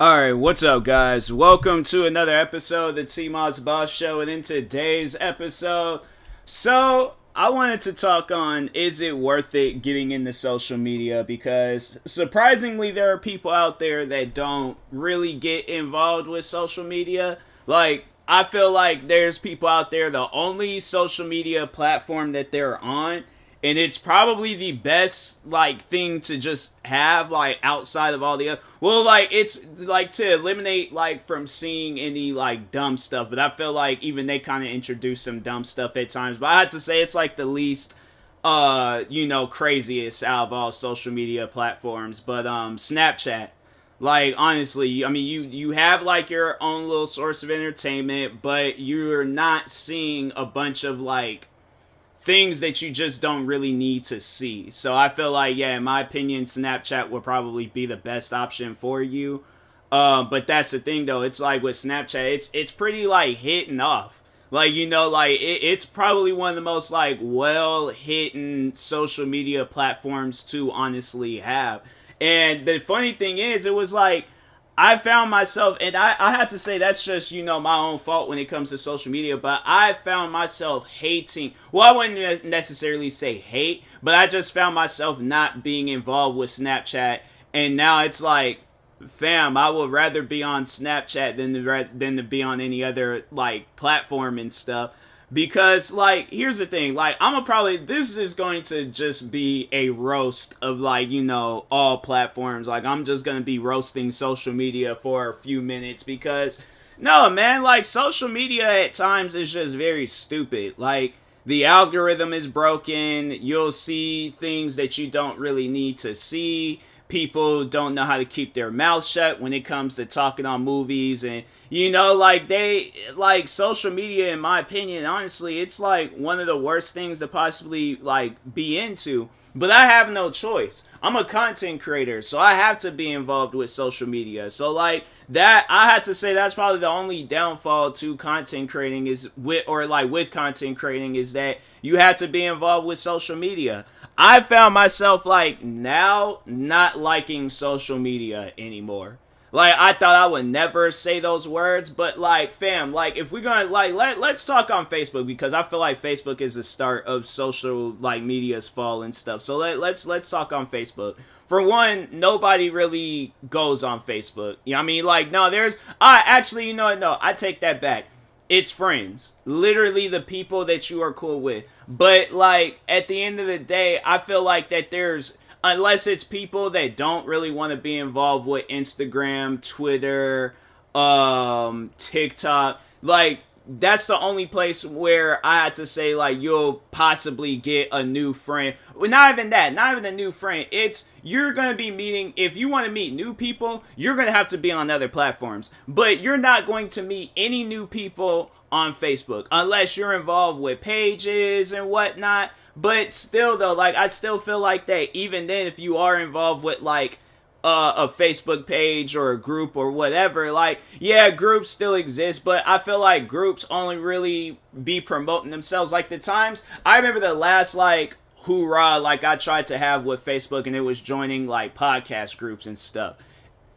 Alright, what's up, guys? Welcome to another episode of the TMossBoss Show, and in today's episode, I wanted to talk on, is it worth it getting into social media? Because surprisingly, there are people out there that don't really get involved with social media. I feel like there's people out there, the only social media platform that they're on, and it's probably the best thing to just have outside of all the other, it's to eliminate from seeing any dumb stuff, but I feel like even they kind of introduce some dumb stuff at times. But I have to say it's the least craziest out of all social media platforms. But Snapchat, honestly, I mean, you have your own little source of entertainment, but you're not seeing a bunch of things that you just don't really need to see. So I feel in my opinion, Snapchat would probably be the best option for you. But that's the thing though, it's with Snapchat, it's pretty hitting off. It's probably one of the most well hidden social media platforms to honestly have. And the funny thing is, it was I found myself, and I have to say that's just, my own fault when it comes to social media, but I found myself hating, well, I wouldn't necessarily say hate, but I just found myself not being involved with Snapchat, and now it's fam, I would rather be on Snapchat than to be on any other, platform and stuff. Because, here's the thing, this is going to just be a roast of, all platforms. I'm just going to be roasting social media for a few minutes because, no, man, social media at times is just very stupid. The algorithm is broken. You'll see things that you don't really need to see. People don't know how to keep their mouth shut when it comes to talking on movies, and social media, in my opinion, honestly, it's one of the worst things to possibly be into. But I have no choice. I'm a content creator, so I have to be involved with social media. So that, I had to say that's probably the only downfall to content creating is with content creating is that you have to be involved with social media. I found myself now not liking social media anymore. I thought I would never say those words, but fam, if we're gonna let's talk on Facebook, because I feel like Facebook is the start of social media's fall and stuff. So let's talk on Facebook. For one, nobody really goes on Facebook. You know what I mean? No, there's actually, you know what, no, I take that back. It's friends. Literally the people that you are cool with. But at the end of the day, I feel that there's, unless it's people that don't really want to be involved with Instagram, Twitter, TikTok, that's the only place where I had to say you'll possibly get a new friend. Well, not even that, not even a new friend. It's, you're going to be meeting, if you want to meet new people, you're going to have to be on other platforms. But you're not going to meet any new people on Facebook unless you're involved with pages and whatnot. But still though, I still feel that even then, if you are involved with a Facebook page or a group or whatever, yeah, groups still exist, but I feel groups only really be promoting themselves. The times, I remember the last hoorah I tried to have with Facebook, and it was joining podcast groups and stuff.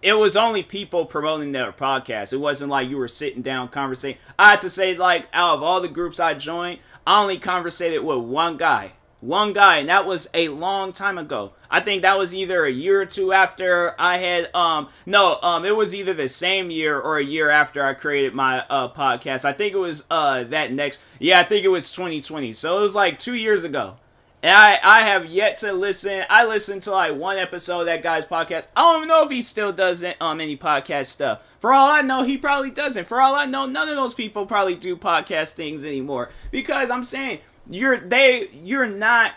It was only people promoting their podcast. It wasn't you were sitting down conversating. I had to say out of all the groups I joined, I only conversated with one guy, and that was a long time ago. I think that was either a year or two after I had, it was either the same year or a year after I created my podcast. I think it was I think it was 2020. So it was 2 years ago. And I have yet to listen. I listened to one episode of that guy's podcast. I don't even know if he still does any podcast stuff. For all I know, he probably doesn't. For all I know, none of those people probably do podcast things anymore. Because I'm saying, you're not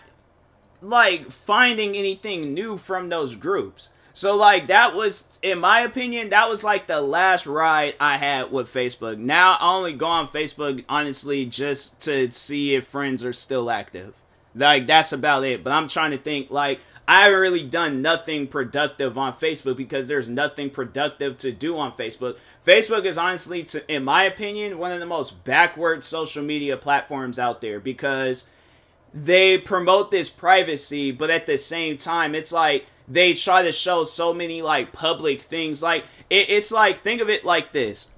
finding anything new from those groups. So that was, in my opinion, that was the last ride I had with Facebook. Now I only go on Facebook honestly just to see if friends are still active. That's about it. But I'm trying to think, I haven't really done nothing productive on Facebook because there's nothing productive to do on Facebook. Facebook is honestly, in my opinion, one of the most backward social media platforms out there because they promote this privacy, but at the same time, it's they try to show so many like public things. Like it's like, think of it like this.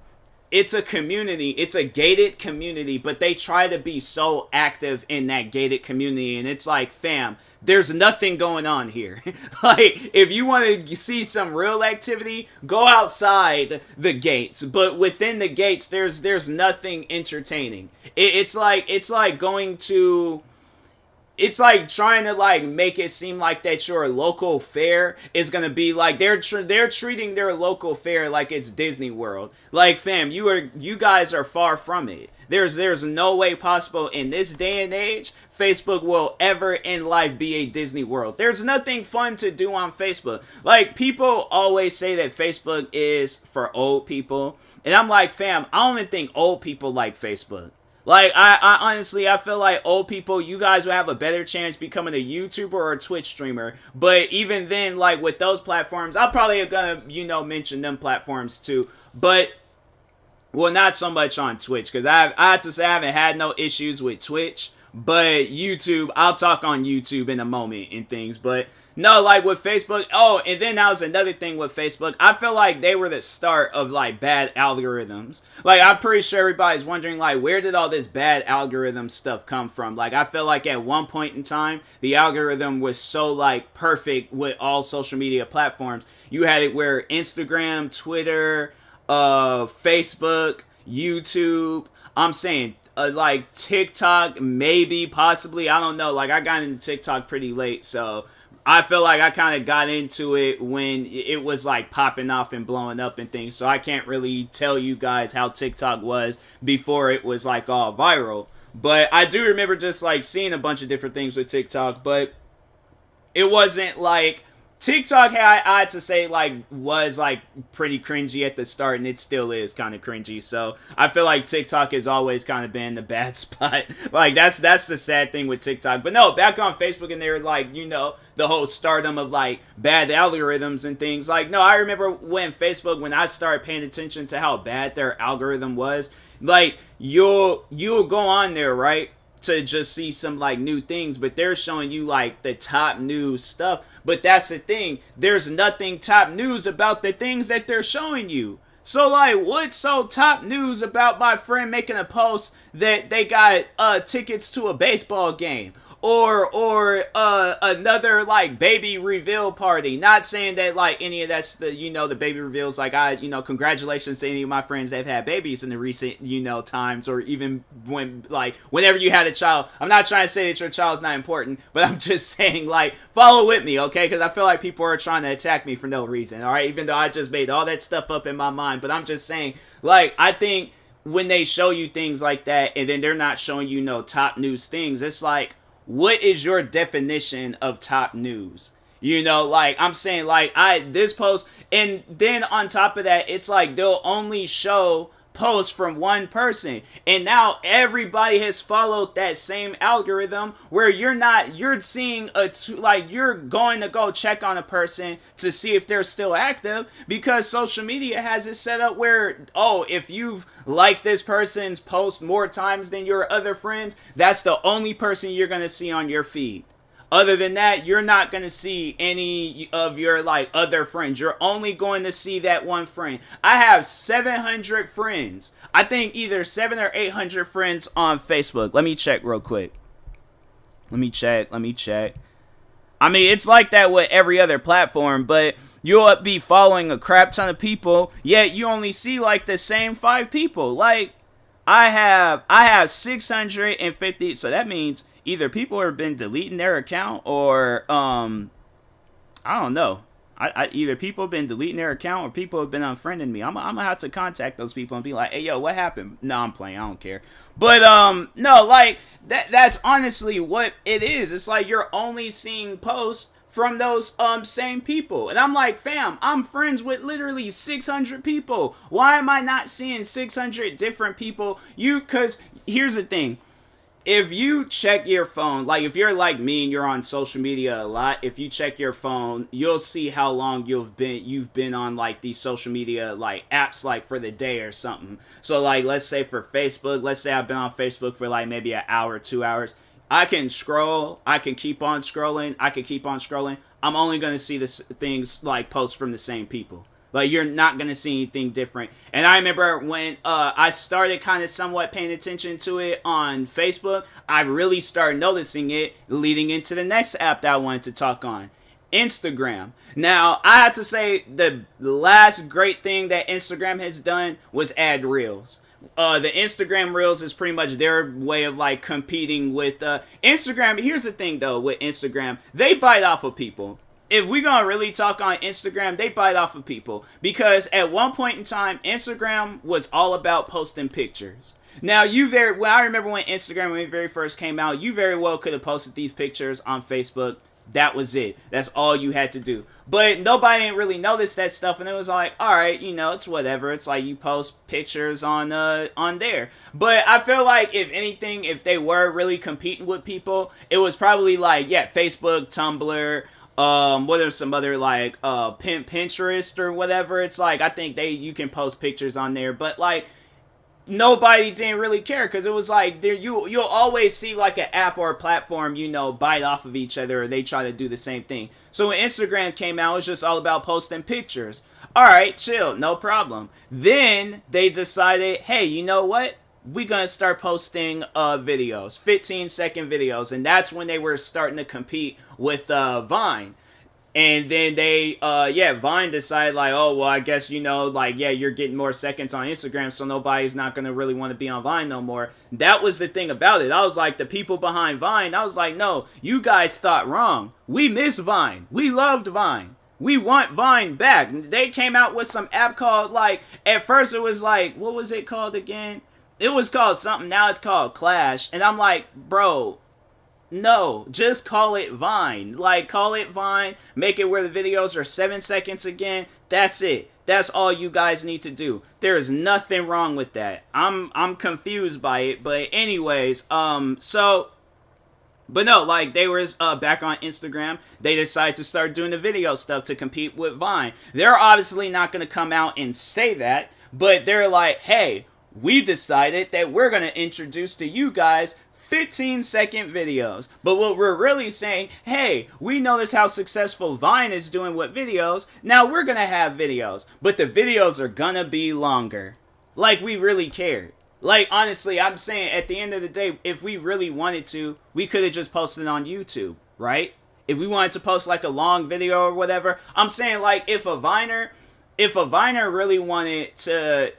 It's a community, it's a gated community, but they try to be so active in that gated community, and it's like, fam, there's nothing going on here. Like, if you want to see some real activity, go outside the gates, but within the gates, there's nothing entertaining. It's like going to... It's like trying to like make it seem like that your local fair is gonna be like they're treating their local fair like it's Disney World. Like, fam, you guys are far from it. There's no way possible in this day and age Facebook will ever in life be a Disney World. There's nothing fun to do on Facebook. Like, people always say that Facebook is for old people, and I'm like, fam, I don't even think old people like Facebook. Like, I honestly, I feel like old people, you guys will have a better chance becoming a YouTuber or a Twitch streamer. But even then, like, with those platforms, I'm probably gonna, mention them platforms too. But, well, not so much on Twitch, because I have to say I haven't had no issues with Twitch. But YouTube, I'll talk on YouTube in a moment and things. But, no, like with Facebook, oh, and then that was another thing with Facebook. I feel like they were the start of like bad algorithms. Like, I'm pretty sure everybody's wondering, like, where did all this bad algorithm stuff come from? Like, I feel like at one point in time, the algorithm was so like perfect with all social media platforms. You had it where Instagram, Twitter, Facebook, YouTube, I'm saying, like TikTok, maybe, possibly, I don't know. Like, I got into TikTok pretty late, so I feel like I kind of got into it when it was like popping off and blowing up and things. So I can't really tell you guys how TikTok was before it was like all viral. But I do remember just like seeing a bunch of different things with TikTok. But it wasn't like... TikTok, I had to say, like, was, like, pretty cringy at the start, and it still is kind of cringy, so I feel like TikTok has always kind of been the bad spot. Like, that's the sad thing with TikTok. But no, back on Facebook, and they're, like, the whole stardom of, like, bad algorithms and things. Like, no, I remember when Facebook, when I started paying attention to how bad their algorithm was, like, you'll go on there, right, to just see some, like, new things, but they're showing you, like, the top news stuff. But that's the thing. There's nothing top news about the things that they're showing you. So, like, what's so top news about my friend making a post that they got tickets to a baseball game? Or another, like, baby reveal party. Not saying that, like, any of that's the, the baby reveals. Like, congratulations to any of my friends that have had babies in the recent, times. Or even when, like, whenever you had a child. I'm not trying to say that your child's not important. But I'm just saying, like, follow with me, okay? Because I feel like people are trying to attack me for no reason, alright? Even though I just made all that stuff up in my mind. But I'm just saying, like, I think when they show you things like that, and then they're not showing you, top news things, it's like, what is your definition of top news? Like, I'm saying, like, this post, and then on top of that, it's like, they'll only show posts from one person, and now everybody has followed that same algorithm where you're seeing you're going to go check on a person to see if they're still active, because social media has it set up where, oh, if you've liked this person's post more times than your other friends, that's the only person you're going to see on your feed. Other than that, you're not going to see any of your, like, other friends. You're only going to see that one friend. I have 700 friends. I think either 700 or 800 friends on Facebook. Let me check real quick. Let me check. I mean, it's like that with every other platform, but you'll be following a crap ton of people, yet you only see, like, the same 5 people. Like, I have 650, so that means either people have been deleting their account, or I don't know. Either people have been deleting their account, or people have been unfriending me. I'm gonna have to contact those people and be like, hey, yo, what happened? No, I'm playing. I don't care. But no, like, that's honestly what it is. It's like you're only seeing posts from those same people. And I'm like, fam, I'm friends with literally 600 people. Why am I not seeing 600 different people? Because here's the thing. If you check your phone, like if you're like me and you're on social media a lot, if you check your phone, you'll see how long you've been on like these social media like apps, like for the day or something. So like, let's say for Facebook, let's say I've been on Facebook for like maybe an hour, 2 hours. I can scroll, I can keep on scrolling, I can keep on scrolling. I'm only going to see this things like posts from the same people. Like, you're not going to see anything different. And I remember when I started kind of somewhat paying attention to it on Facebook, I really started noticing it leading into the next app that I wanted to talk on, Instagram. Now, I have to say the last great thing that Instagram has done was add Reels. The Instagram Reels is pretty much their way of like competing with Instagram. Here's the thing though with Instagram, they bite off of people. If we're gonna really talk on Instagram, they bite off of people because at one point in time, Instagram was all about posting pictures. Now, I remember when Instagram, when it very first came out, you very well could have posted these pictures on Facebook. That was it. That's all you had to do. But nobody didn't really notice that stuff, and it was like, all right, it's whatever. It's like you post pictures on there. But I feel like if anything, if they were really competing with people, it was probably like, Facebook, Tumblr. What are some other like Pinterest or whatever? It's like I think you can post pictures on there, but like nobody didn't really care because it was like you'll always see like an app or a platform bite off of each other, or they try to do the same thing. So when Instagram came out, it was just all about posting pictures. All right, chill, no problem. Then they decided, hey, you know what? We're going to start posting videos, 15-second videos. And that's when they were starting to compete with Vine. And then Vine decided like, oh, well, I guess, you're getting more seconds on Instagram, so nobody's not going to really want to be on Vine no more. That was the thing about it. I was like, the people behind Vine, I was like, no, you guys thought wrong. We miss Vine. We loved Vine. We want Vine back. They came out with some app called, like, at first it was like, what was it called again? It was called something, now it's called Clash. And I'm like, bro, no, just call it Vine. Like, call it Vine, make it where the videos are 7 seconds again. That's it. That's all you guys need to do. There is nothing wrong with that. I'm confused by it, but anyways, but no, like, they were back on Instagram. They decided to start doing the video stuff to compete with Vine. They're obviously not going to come out and say that, but they're like, hey, we decided that we're going to introduce to you guys 15-second videos. But what we're really saying, hey, we notice how successful Vine is doing with videos. Now we're going to have videos, but the videos are going to be longer. Like, we really cared. Like, honestly, I'm saying at the end of the day, if we really wanted to, we could have just posted on YouTube, right? If we wanted to post like a long video or whatever, I'm saying like if a Viner really wanted to,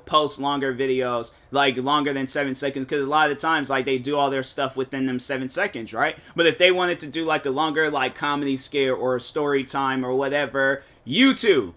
post longer videos, like longer than 7 seconds, because a lot of the times, like, they do all their stuff within them 7 seconds, right? But if they wanted to do like a longer, like, comedy skit or story time or whatever, YouTube.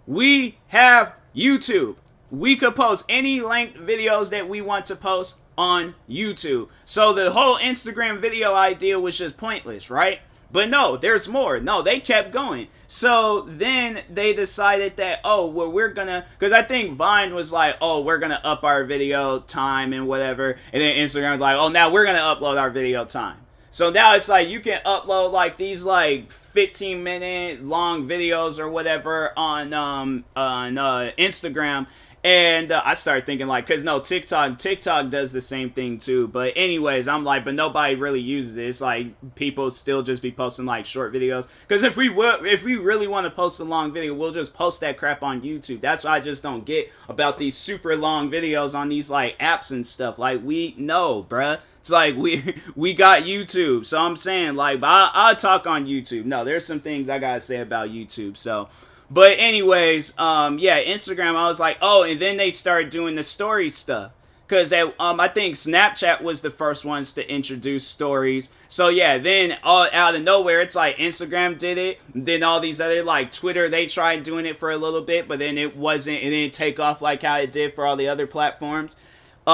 We have YouTube. We could post any length videos that we want to post on YouTube. So the whole Instagram video idea was just pointless, right? But no, there's more. No, they kept going. So then they decided that, oh, well, we're gonna, because I think Vine was like, oh, we're gonna up our video time and whatever. And then Instagram was like, oh, now we're gonna upload our video time. So now it's like you can upload like these like 15-minute long videos or whatever on Instagram. And I started thinking like, because no, TikTok does the same thing too. But anyways, I'm like, but nobody really uses it. It's like people still just be posting like short videos. Because if we really want to post a long video, we'll just post that crap on YouTube. That's what I just don't get about these super long videos on these like apps and stuff. Like, we know, bruh. It's like we got YouTube. So I'm saying like, I'll talk on YouTube. No, there's some things I gotta say about YouTube. So. But anyways, Instagram, I was like, oh, and then they started doing the story stuff. Because I think Snapchat was the first ones to introduce stories. So yeah, then all out of nowhere, it's like Instagram did it. Then all these other, like Twitter, they tried doing it for a little bit. But then it didn't take off like how it did for all the other platforms.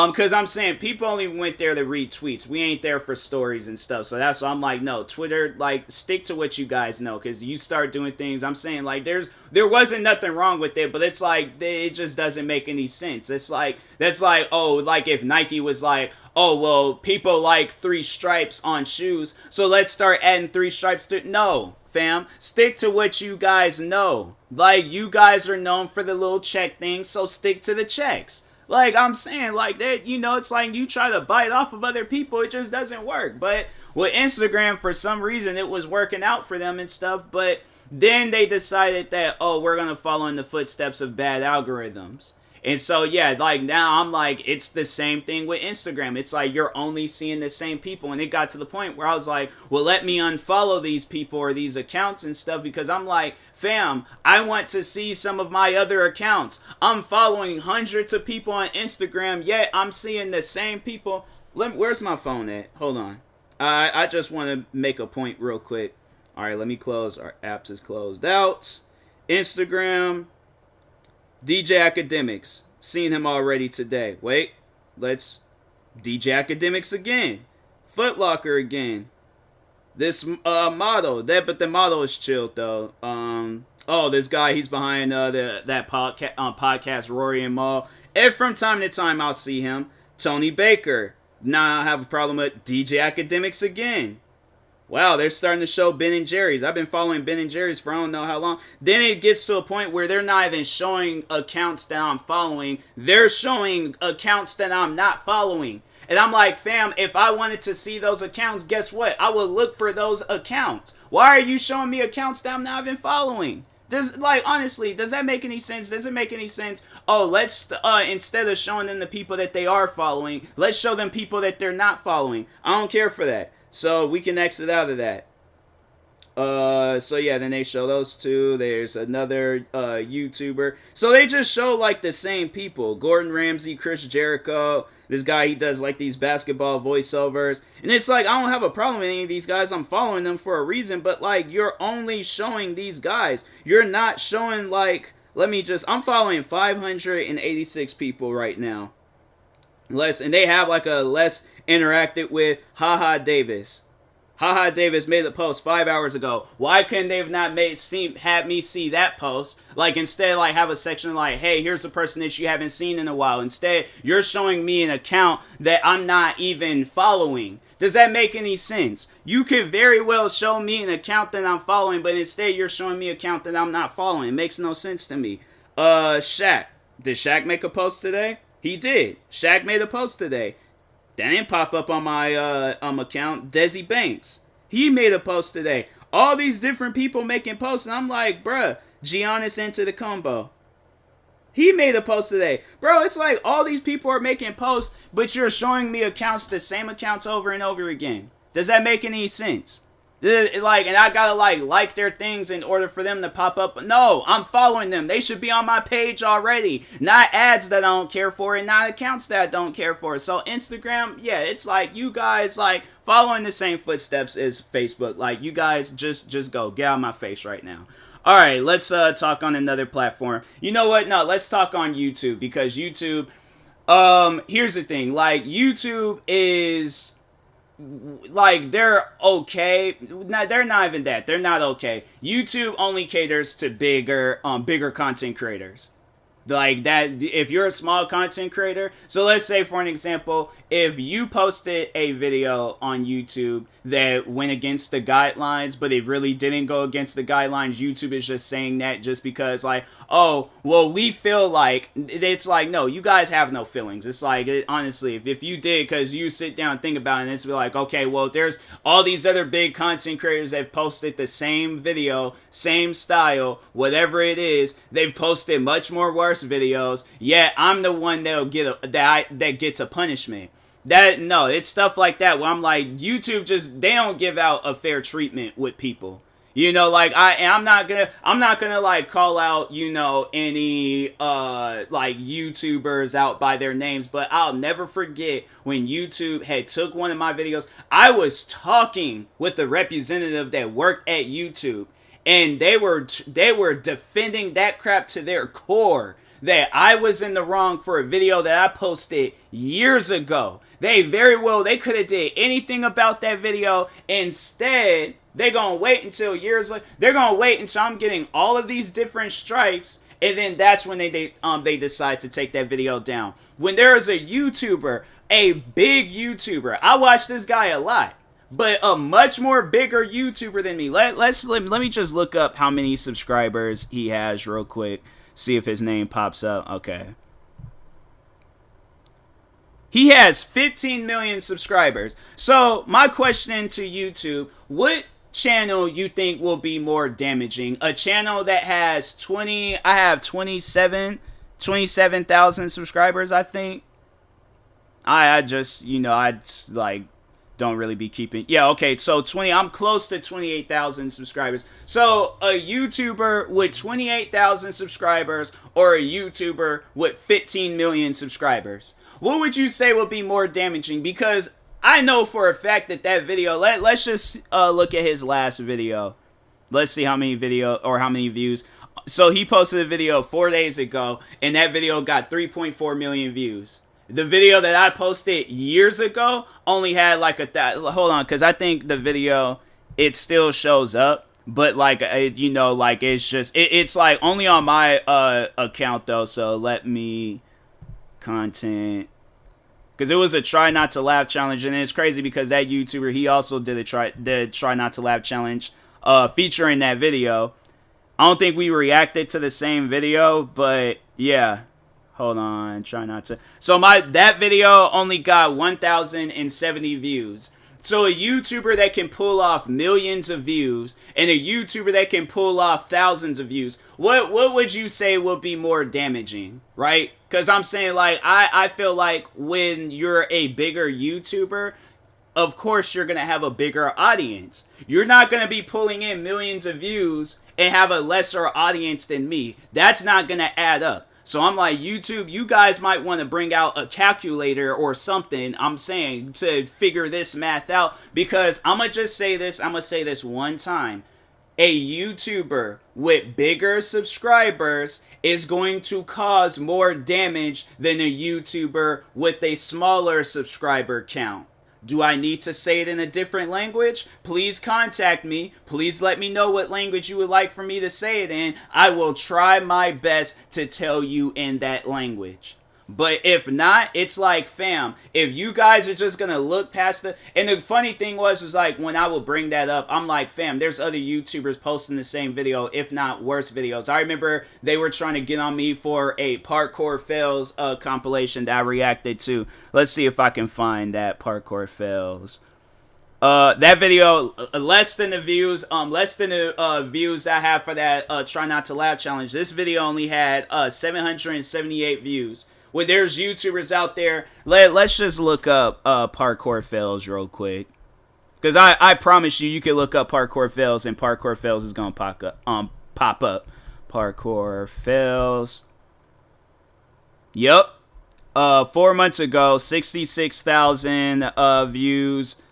Because I'm saying people only went there to read tweets. We ain't there for stories and stuff. So that's why I'm like, no, Twitter, like, stick to what you guys know. Because you start doing things, I'm saying, like, there wasn't nothing wrong with it. But it's like, it just doesn't make any sense. It's like, that's like, oh, like if Nike was like, oh, well, people like 3 stripes on shoes, so let's start adding 3 stripes to... No, fam. Stick to what you guys know. Like, you guys are known for the little check thing, so stick to the checks. Like I'm saying, like that, you know, it's like you try to bite off of other people, it just doesn't work. But with Instagram, for some reason, it was working out for them and stuff. But then they decided that, oh, we're gonna follow in the footsteps of bad algorithms. And so, yeah, like now I'm like, it's the same thing with Instagram. It's like you're only seeing the same people. And it got to the point where I was like, well, let me unfollow these people or these accounts and stuff, because I'm like, fam, I want to see some of my other accounts. I'm following hundreds of people on Instagram, yet I'm seeing the same people. Where's my phone at? Hold on. I just want to make a point real quick. All right, let me close. Our apps is closed out. Instagram. DJ Academics. Seen him already today. Wait. Let's. DJ Academics again. Footlocker again. This model. But the model is chilled though. Oh, this guy, he's behind that podcast, Rory and Maul. And from time to time, I'll see him. Tony Baker. Now I have a problem with DJ Academics again. Wow, they're starting to show Ben and Jerry's. I've been following Ben and Jerry's for I don't know how long. Then it gets to a point where they're not even showing accounts that I'm following. They're showing accounts that I'm not following. And I'm like, fam, if I wanted to see those accounts, guess what? I would look for those accounts. Why are you showing me accounts that I'm not even following? Honestly, does that make any sense? Does it make any sense? Oh, let's, instead of showing them the people that they are following, let's show them people that they're not following. I don't care for that. So we can exit out of that. So yeah, then they show those two. There's another YouTuber. So they just show like the same people. Gordon Ramsay, Chris Jericho. This guy, he does like these basketball voiceovers. And it's like, I don't have a problem with any of these guys. I'm following them for a reason. But like, you're only showing these guys. You're not showing like, I'm following 586 people right now. And they have like a less interacted with Haha Davis. Haha Davis made the post 5 hours ago. Why couldn't they have not had me see that post? Like instead, like have a section like, hey, here's a person that you haven't seen in a while. Instead, you're showing me an account that I'm not even following. Does that make any sense? You could very well show me an account that I'm following, but instead you're showing me an account that I'm not following. It makes no sense to me. Shaq. Did Shaq make a post today? He did. Shaq made a post today. That didn't pop up on my account. Desi Banks. He made a post today. All these different people making posts. And I'm like, bruh, Giannis into the combo. He made a post today. Bro, it's like all these people are making posts, but you're showing me accounts, the same accounts over and over again. Does that make any sense? Like, and I gotta like their things in order for them to pop up. No, I'm following them. They should be on my page already. Not ads that I don't care for and not accounts that I don't care for. So Instagram, yeah, it's like you guys like following the same footsteps as Facebook. Like you guys just go. Get out of my face right now. All right, let's talk on another platform. You know what? No, let's talk on YouTube, because YouTube, here's the thing. Like YouTube is, like, they're okay. No, they're not even that. They're not okay. YouTube only caters to bigger content creators. Like that, if you're a small content creator, so let's say for an example, if you posted a video on YouTube that went against the guidelines, but it really didn't go against the guidelines, YouTube is just saying that just because, like, oh, well, we feel like, it's like, no, you guys have no feelings. It's like, honestly, if you did, because you sit down and think about it, and it's like, okay, well, there's all these other big content creators that have posted the same video, same style, whatever it is, they've posted much more worse videos, yet I'm the one that'll that gets a punishment. No, it's stuff like that where I'm like, YouTube they don't give out a fair treatment with people. You know, like I'm not gonna like call out, you know, any like YouTubers out by their names, but I'll never forget when YouTube had took one of my videos. I was talking with the representative that worked at YouTube, and they were defending that crap to their core, that I was in the wrong for a video that I posted years ago. They could have did anything about that video. Instead, they're going to wait until years later. They're going to wait until I'm getting all of these different strikes, and then that's when they decide to take that video down. When there is a YouTuber, a big YouTuber, I watch this guy a lot, but a much more bigger YouTuber than me. Let me just look up how many subscribers he has real quick. See if his name pops up. Okay. He has 15 million subscribers. So my question to YouTube, what channel you think will be more damaging? A channel that has 27,000 subscribers, I think. I just, I like don't really be keeping. Yeah, okay, so I'm close to 28,000 subscribers. So a YouTuber with 28,000 subscribers or a YouTuber with 15 million subscribers. What would you say would be more damaging? Because I know for a fact that video, let's just look at his last video. Let's see how many views. So he posted a video 4 days ago, and that video got 3.4 million views. The video that I posted years ago only had like hold on, because I think the video, it still shows up. But like, like it's just, it's like only on my account though. So let me content. Because it was a try not to laugh challenge, and it's crazy because that YouTuber, he also did a try not to laugh challenge featuring that video. I don't think we reacted to the same video, but yeah. Hold on, try not to. So that video only got 1,070 views. So a YouTuber that can pull off millions of views and a YouTuber that can pull off thousands of views, what would you say would be more damaging, right? Because I'm saying, like, I feel like when you're a bigger YouTuber, of course you're going to have a bigger audience. You're not going to be pulling in millions of views and have a lesser audience than me. That's not going to add up. So I'm like, YouTube, you guys might want to bring out a calculator or something, I'm saying, to figure this math out. Because I'm going to just say this, I'm going to say this one time. A YouTuber with bigger subscribers is going to cause more damage than a YouTuber with a smaller subscriber count. Do I need to say it in a different language? Please contact me. Please let me know what language you would like for me to say it in. I will try my best to tell you in that language. But if not, it's like, fam, if you guys are just going to look past and the funny thing was like, when I would bring that up, I'm like, fam, there's other YouTubers posting the same video, if not worse videos. I remember they were trying to get on me for a parkour fails compilation that I reacted to. Let's see if I can find that parkour fails. That video, less than the views I have for that try not to laugh challenge. This video only had 778 views. When there's YouTubers out there, let's just look up parkour fails real quick. Because I promise you can look up parkour fails and parkour fails is going to pop up. Parkour fails. Yup. 4 months ago, 66,000 views.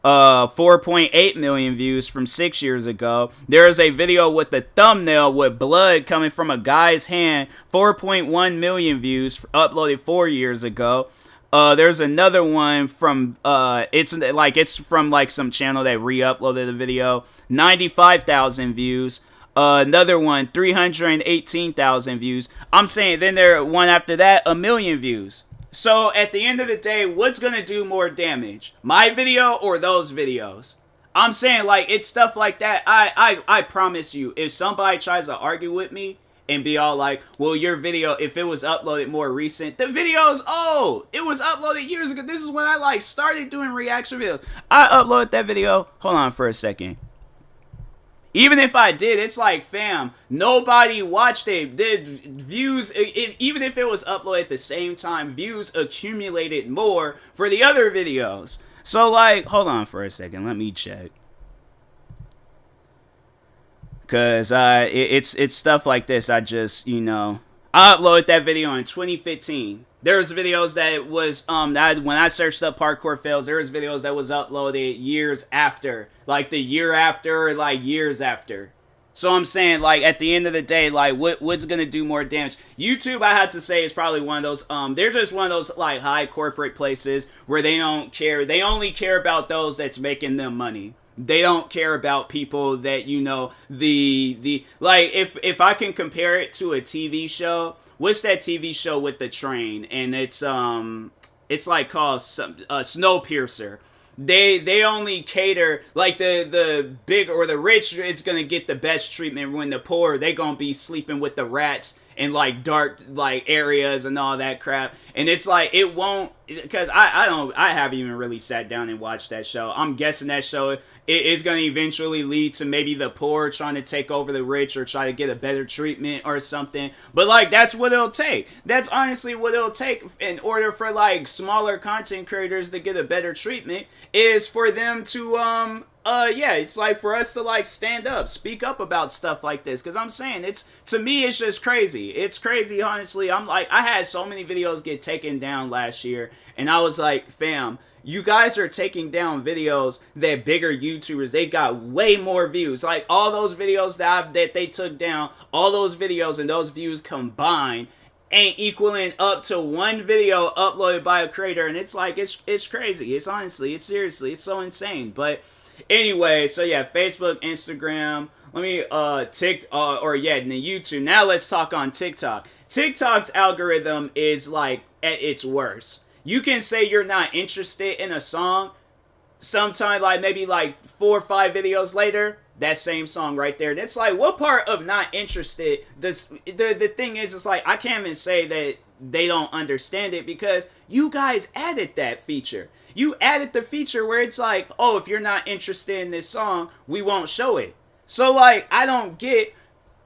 4.8 million views from 6 years ago. There is a video with the thumbnail with blood coming from a guy's hand. 4.1 million views uploaded 4 years ago. There's another one from it's from like some channel that re-uploaded the video. 95,000 views. Another one, 318,000 views. I'm saying then there one after that, 1 million views. So at the end of the day, what's going to do more damage? My video or those videos? I'm saying, like, it's stuff like that. I promise you, if somebody tries to argue with me and be all like, well, your video, if it was uploaded more recent, the video's old. It was uploaded years ago. This is when I, like, started doing reaction videos. I uploaded that video. Hold on for a second. Even if I did, it's like, fam, nobody watched it. The views, even if it was uploaded at the same time, views accumulated more for the other videos. So, like, hold on for a second. Let me check. Because it's stuff like this. I just, I uploaded that video in 2015. There was videos that was, when I searched up parkour fails, there was videos that was uploaded years after. Like the year after, like years after. So I'm saying, like, at the end of the day, like, what's going to do more damage? YouTube, I have to say, is probably one of those, they're just one of those, like, high corporate places where they don't care. They only care about those that's making them money. They don't care about people that, like, if I can compare it to a TV show, what's that TV show with the train? And it's like called Snowpiercer. They only cater, like, the big or the rich, it's gonna get the best treatment, when the poor, they gonna be sleeping with the rats in, like, dark, like, areas and all that crap. And it's like, it won't because I haven't even really sat down and watched that show. I'm guessing that show is going to eventually lead to maybe the poor trying to take over the rich or try to get a better treatment or something. But like, that's what it'll take. That's honestly what it'll take in order for like smaller content creators to get a better treatment, is for them to yeah, it's like for us to like stand up, speak up about stuff like this. Cause I'm saying, it's, to me, it's just crazy. It's crazy, honestly. I'm like, I had so many videos get taken down last year, and I was like, fam, you guys are taking down videos that bigger YouTubers, they got way more views. Like all those videos that they took down, all those videos and those views combined ain't equaling up to one video uploaded by a creator. And it's like, it's crazy. It's honestly, it's seriously, it's so insane. But anyway, so yeah, Facebook, Instagram, let me, and then YouTube. Now let's talk on TikTok. TikTok's algorithm is like at its worst. You can say you're not interested in a song, sometime like maybe like 4 or 5 videos later, that same song right there. That's like, what part of not interested does, the thing is, it's like, I can't even say that they don't understand it, because you guys added that feature. You added the feature where it's like, oh, if you're not interested in this song, we won't show it. So like, I don't get,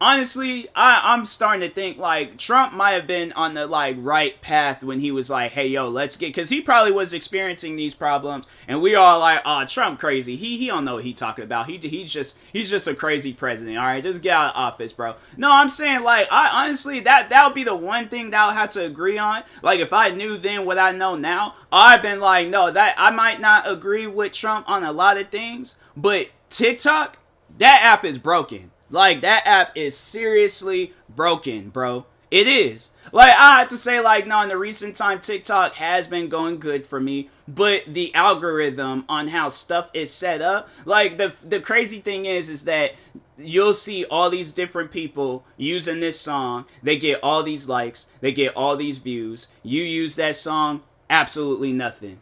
honestly, I'm starting to think like Trump might have been on the like right path when he was like, hey yo, let's get, because he probably was experiencing these problems, and we all like, oh, Trump crazy, he don't know what he talking about, he's just a crazy president. All right, just get out of office, bro. No, I'm saying like, I honestly, that would be the one thing that I'll have to agree on. Like if I knew then what I know now, I've been like, no, that I might not agree with Trump on a lot of things, but TikTok, that app is broken. Like, that app is seriously broken, bro. It is. Like, I have to say, like, no, in the recent time, TikTok has been going good for me, but the algorithm on how stuff is set up, like, the crazy thing is that you'll see all these different people using this song. They get all these likes. They get all these views. You use that song, absolutely nothing.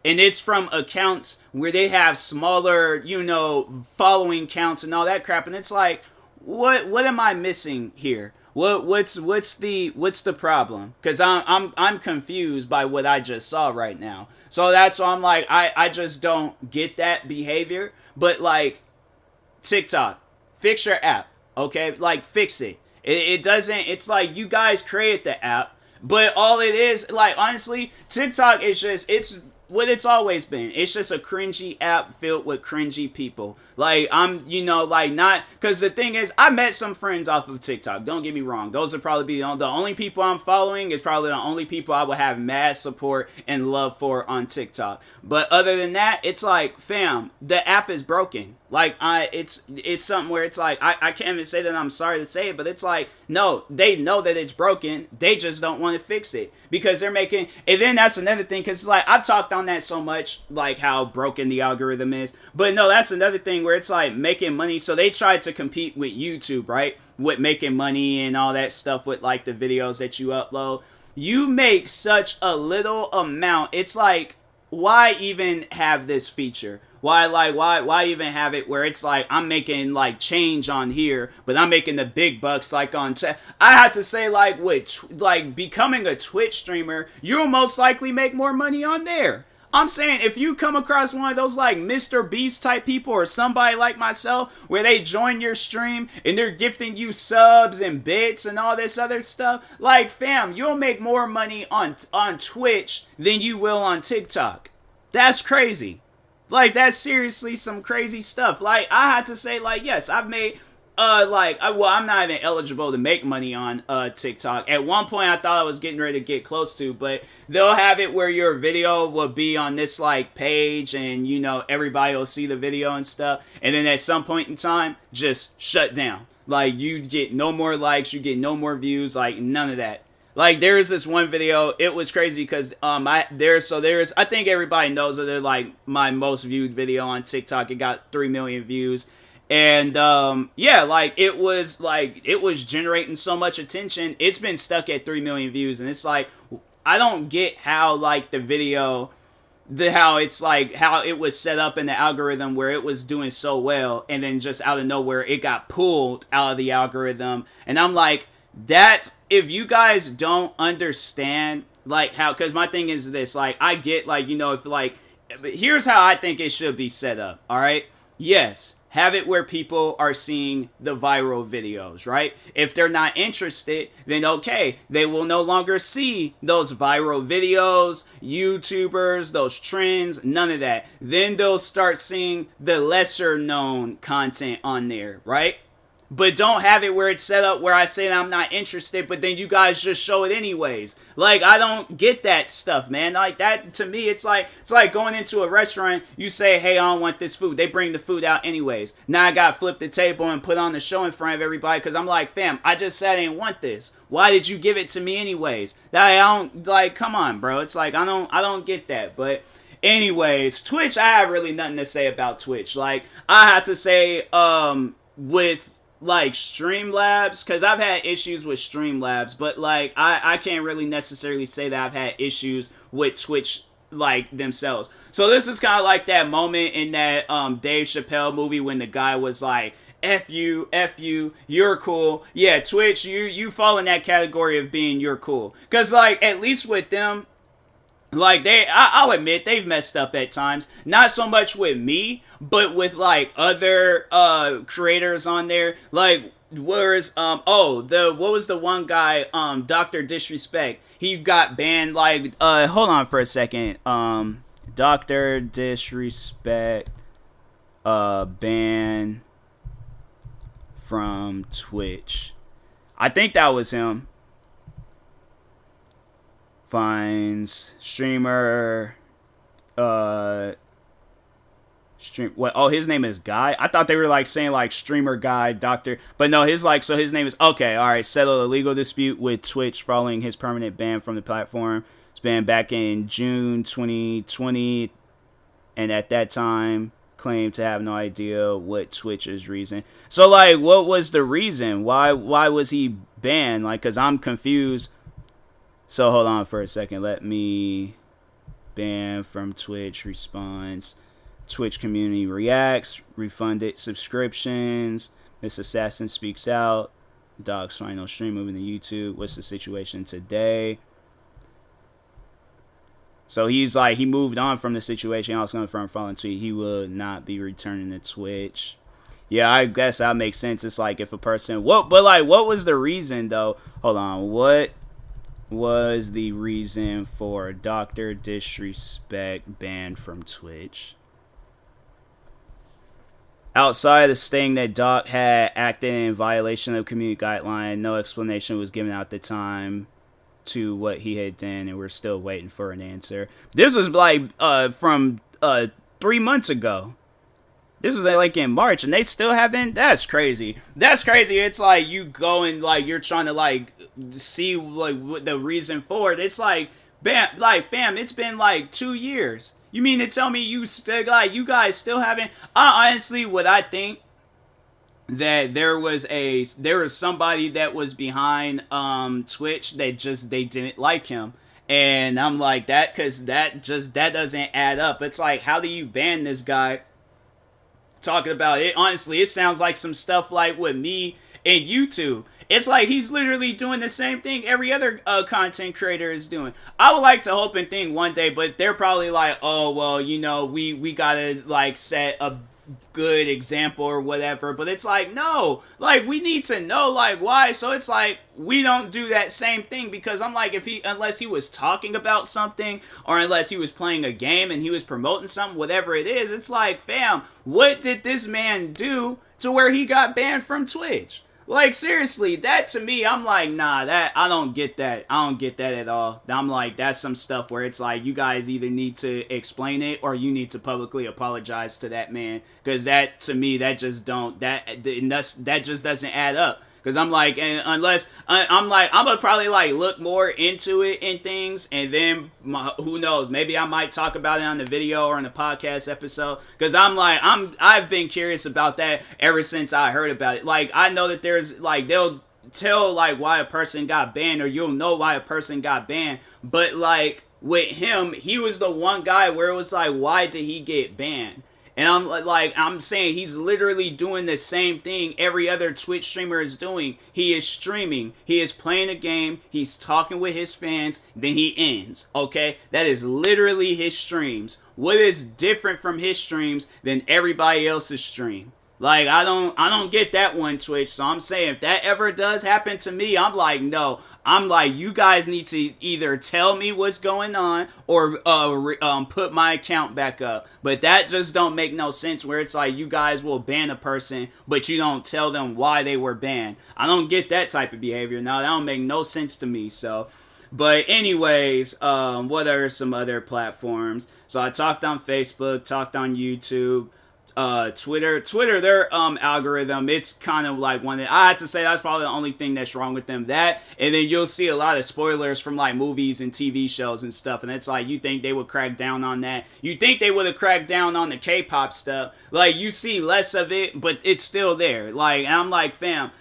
And it's from accounts where they have smaller, you know, following counts and all that crap. And it's like, what am I missing here? What's the problem? Because I'm confused by what I just saw right now. So that's why I'm like, I just don't get that behavior. But like, TikTok, fix your app, okay? Like, fix it. It doesn't. It's like you guys created the app, but all it is, like, honestly, TikTok is just, it's what it's always been. It's just a cringy app filled with cringy people. Like, I'm, you know, like, not, because the thing is, I met some friends off of TikTok. Don't get me wrong. Those would probably be the only people I'm following. Is probably the only people I would have mad support and love for on TikTok. But other than that, it's like, fam, the app is broken. Like, it's something where it's like, I can't even say that I'm sorry to say it, but it's like, no, they know that it's broken. They just don't want to fix it because they're making, and then that's another thing, because it's like, I've talked on that so much, like how broken the algorithm is, but no, that's another thing where it's like making money. So they tried to compete with YouTube, right? With making money and all that stuff with like the videos that you upload. You make such a little amount. It's like, why even have this feature? Why even have it where it's like I'm making like change on here, but I'm making the big bucks like on I had to say, like, with like becoming a Twitch streamer, you'll most likely make more money on there. I'm saying, if you come across one of those like Mr. Beast type people or somebody like myself where they join your stream and they're gifting you subs and bits and all this other stuff, like, fam, you'll make more money on Twitch than you will on TikTok. That's crazy. Like, that's seriously some crazy stuff. Like, I had to say, like, yes, I've made, I'm not even eligible to make money on TikTok. At one point, I thought I was getting ready to get close to, but they'll have it where your video will be on this, like, page, and, you know, everybody will see the video and stuff, and then at some point in time, just shut down. Like, you get no more likes, you get no more views, like, none of that. Like, there is this one video, it was crazy because I think everybody knows that they're like my most viewed video on TikTok. It got 3 million views. And yeah, like it was generating so much attention. It's been stuck at 3 million views, and it's like, I don't get how like the video, how it was set up in the algorithm where it was doing so well, and then just out of nowhere it got pulled out of the algorithm. And I'm like, that, if you guys don't understand like how, because my thing is this, like, I get, like, you know, if like, here's how I think it should be set up. All right, yes, have it where people are seeing the viral videos, right? If they're not interested, then okay, they will no longer see those viral videos, YouTubers, those trends, none of that. Then they'll start seeing the lesser known content on there, right? But don't have it where it's set up where I say that I'm not interested, but then you guys just show it anyways. Like, I don't get that stuff, man. Like, that, to me, it's like going into a restaurant, you say, hey, I don't want this food. They bring the food out anyways. Now I got to flip the table and put on the show in front of everybody because I'm like, fam, I just said I didn't want this. Why did you give it to me anyways? That I don't, like, come on, bro. It's like, I don't get that. But anyways, Twitch, I have really nothing to say about Twitch. Like, I have to say, with like Streamlabs, because I've had issues with Streamlabs, but like I can't really necessarily say that I've had issues with Twitch like themselves. So this is kind of like that moment in that Dave Chappelle movie when the guy was like, F you, you're cool. Yeah, Twitch, you fall in that category of being you're cool. Because like, at least with them, like, I'll admit, they've messed up at times. Not so much with me, but with, like, other, creators on there. Like, whereas, what was the one guy, Dr. Disrespect? He got banned, like, hold on for a second. Dr. Disrespect, ban from Twitch. I think that was him. Finds streamer his name is Guy. I thought they were like saying like streamer guy doctor, but no, his name is okay. All right, settled a legal dispute with Twitch following his permanent ban from the platform. It's banned back in June 2020, and at that time claimed to have no idea what Twitch's reason. So like, what was the reason? Why was he banned? Like, cause I'm confused. So hold on for a second. Let me ban from Twitch response. Twitch community reacts. Refunded subscriptions. Miss Assassin speaks out. Dog's final stream moving to YouTube. What's the situation today? So he's like, he moved on from the situation. I was going to follow tweet. He will not be returning to Twitch. Yeah, I guess that makes sense. It's like if a person, what was the reason though? Hold on. What was the reason for Dr. Disrespect banned from Twitch? Outside of stating that Doc had acted in violation of community guideline, no explanation was given at the time to what he had done, and we're still waiting for an answer. This was like from 3 months ago. This was like in March, and they still haven't. That's crazy. That's crazy. It's like you go and like you're trying to like see like what the reason for it. It's like, fam, it's been like 2 years. You mean to tell me you still like you guys still haven't? Honestly, what I think that there was somebody that was behind Twitch that they didn't like him. And I'm like that because that doesn't add up. It's like, how do you ban this guy? Talking about it, honestly, it sounds like some stuff like with me and YouTube. It's like he's literally doing the same thing every other content creator is doing. I would like to hope and think one day, but they're probably like, oh well, you know, we gotta like set a good example or whatever. But it's like, no, like we need to know like why. So it's like we don't do that same thing, because I'm like, unless he was talking about something or unless he was playing a game and he was promoting something, whatever it is, it's like, fam, what did this man do to where he got banned from Twitch? Like, seriously, that to me, I'm like, nah, that, I don't get that. I don't get that at all. I'm like, that's some stuff where it's like, you guys either need to explain it or you need to publicly apologize to that man. Because that, to me, that just doesn't add up. Because I'm like, and unless, I'm going to probably like look more into it and things. And then, who knows, maybe I might talk about it on the video or in the podcast episode. Because I'm like, I've been curious about that ever since I heard about it. Like, I know that there's like, they'll tell like why a person got banned, or you'll know why a person got banned. But like with him, he was the one guy where it was like, why did he get banned? And I'm saying he's literally doing the same thing every other Twitch streamer is doing. He is streaming. He is playing a game. He's talking with his fans. Then he ends. Okay? That is literally his streams. What is different from his streams than everybody else's stream? Like, I don't get that one, Twitch. So I'm saying if that ever does happen to me, I'm like, no. I'm like, you guys need to either tell me what's going on or put my account back up. But that just don't make no sense where it's like you guys will ban a person, but you don't tell them why they were banned. I don't get that type of behavior. No, that don't make no sense to me. So, but anyways, what are some other platforms? So I talked on Facebook, talked on YouTube. Twitter, their algorithm, it's kind of like one that I have to say that's probably the only thing that's wrong with them. That, and then you'll see a lot of spoilers from like movies and TV shows and stuff, and it's like you think they would crack down on that. You think they would have cracked down on the K-pop stuff. Like, you see less of it, but it's still there. Like, and I'm like, fam,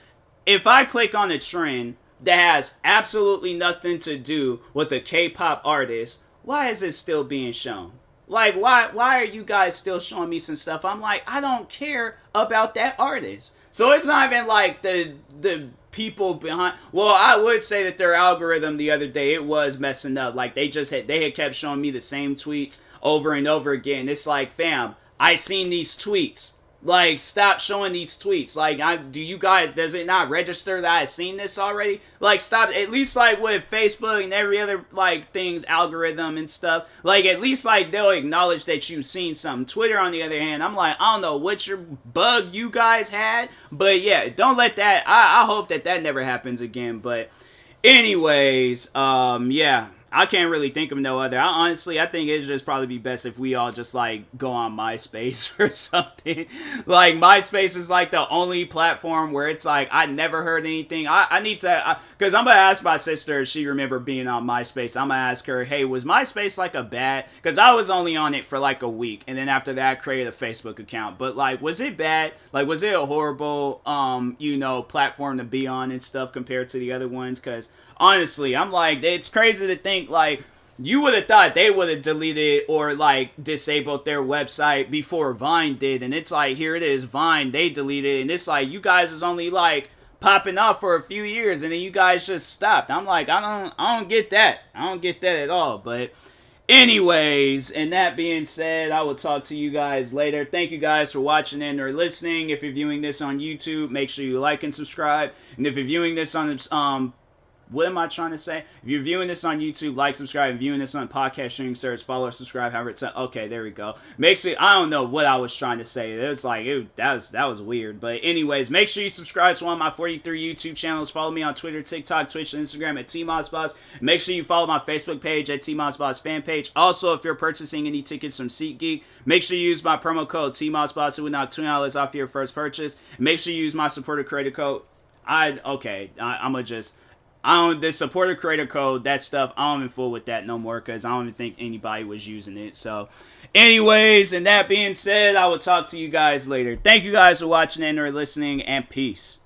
if I click on a trend that has absolutely nothing to do with a K-pop artist, why is it still being shown? Like, why are you guys still showing me some stuff? I'm like, I don't care about that artist. So it's not even like the people behind. Well, I would say that their algorithm the other day, it was messing up. Like, they had kept showing me the same tweets over and over again. It's like, fam, I seen these tweets. Like, stop showing these tweets. Like, does it not register that I've seen this already? Like, stop. At least, like, with Facebook and every other, like, thing's algorithm and stuff. Like, at least, like, they'll acknowledge that you've seen something. Twitter, on the other hand, I'm like, I don't know what your bug you guys had. But, yeah, don't let that. I hope that never happens again. But, anyways, yeah. I can't really think of no other. I think it'd just probably be best if we all just, like, go on MySpace or something. Like, MySpace is, like, the only platform where it's, like, I never heard anything. I need to, because I'm going to ask my sister if she remember being on MySpace. I'm going to ask her, hey, was MySpace, like, a bad, because I was only on it for, like, a week, and then after that, I created a Facebook account. But, like, was it bad? Like, was it a horrible, platform to be on and stuff compared to the other ones? Because honestly, I'm like, it's crazy to think, like, you would have thought they would have deleted or, like, disabled their website before Vine did. And it's like, here it is, Vine, they deleted it. And it's like, you guys was only, like, popping off for a few years. And then you guys just stopped. I'm like, I don't get that. I don't get that at all. But anyways, and that being said, I will talk to you guys later. Thank you guys for watching and or listening. If you're viewing this on YouTube, make sure you like and subscribe. And if you're viewing this on what am I trying to say? If you're viewing this on YouTube, like, subscribe. If you're viewing this on podcast streaming service, follow or subscribe. However it's okay, there we go. Make sure, I don't know what I was trying to say. It was like that was weird. But anyways, make sure you subscribe to one of my 43 YouTube channels. Follow me on Twitter, TikTok, Twitch, and Instagram at TMossBoss. Make sure you follow my Facebook page at TMossBoss fan page. Also, if you're purchasing any tickets from SeatGeek, make sure you use my promo code TMossBoss. It would knock $20 off your first purchase. Make sure you use my supporter creator code. The supporter creator code, that stuff, I don't even fool with that no more because I don't even think anybody was using it. So, anyways, and that being said, I will talk to you guys later. Thank you guys for watching and or listening, and peace.